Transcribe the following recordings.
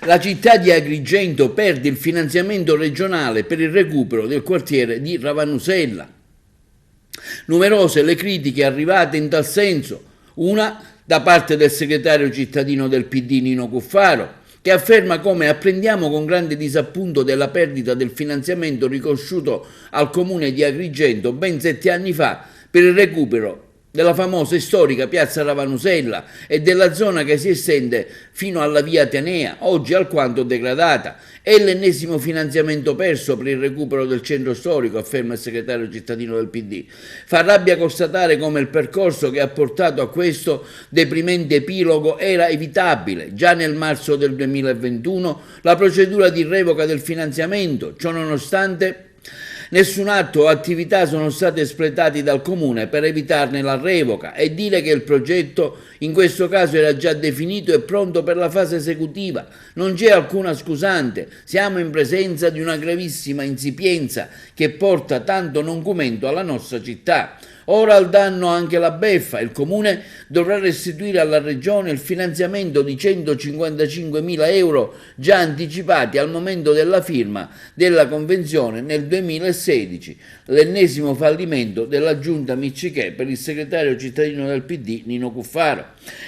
La città di Agrigento perde il finanziamento regionale per il recupero del quartiere di Ravanusella. Numerose le critiche arrivate in tal senso, una da parte del segretario cittadino del PD Nino Cuffaro, che afferma come apprendiamo con grande disappunto della perdita del finanziamento riconosciuto al comune di Agrigento ben 7 anni fa per il recupero della famosa e storica piazza Ravanusella e della zona che si estende fino alla via Atenea, oggi alquanto degradata. È l'ennesimo finanziamento perso per il recupero del centro storico, afferma il segretario cittadino del PD. Fa rabbia constatare come il percorso che ha portato a questo deprimente epilogo era evitabile. Già nel marzo del 2021 la procedura di revoca del finanziamento, ciò nonostante nessun atto o attività sono stati espletati dal Comune per evitarne la revoca e dire che il progetto in questo caso era già definito e pronto per la fase esecutiva. Non c'è alcuna scusante, siamo in presenza di una gravissima insipienza che porta tanto nocumento alla nostra città. Ora al danno anche la beffa, il Comune dovrà restituire alla Regione il finanziamento di 155.000 euro già anticipati al momento della firma della convenzione nel 2016, l'ennesimo fallimento della giunta Miccichè per il segretario cittadino del PD Nino Cuffaro.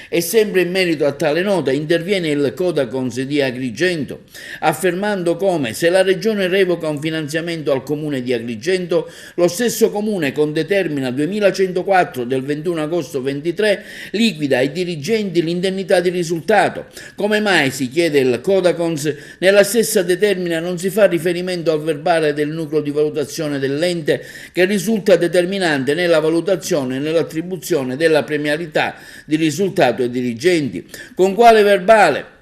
E sempre in merito a tale nota interviene il Codacons di Agrigento, affermando come se la Regione revoca un finanziamento al Comune di Agrigento, lo stesso Comune con determina 2104 del 21 agosto 23 liquida ai dirigenti l'indennità di risultato. Come mai, si chiede il Codacons, nella stessa determina non si fa riferimento al verbale del nucleo di valutazione dell'ente che risulta determinante nella valutazione e nell'attribuzione della premialità di risultato ai dirigenti? Con quale verbale?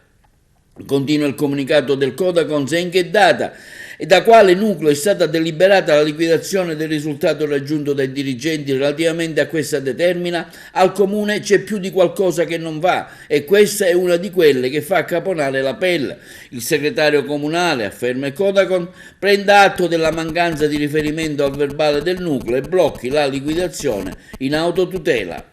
Continua il comunicato del Codacons, e in che data e da quale nucleo è stata deliberata la liquidazione del risultato raggiunto dai dirigenti relativamente a questa determina? Al Comune c'è più di qualcosa che non va e questa è una di quelle che fa caponare la pelle. Il segretario comunale, afferma il Codacons, prenda atto della mancanza di riferimento al verbale del nucleo e blocchi la liquidazione in autotutela.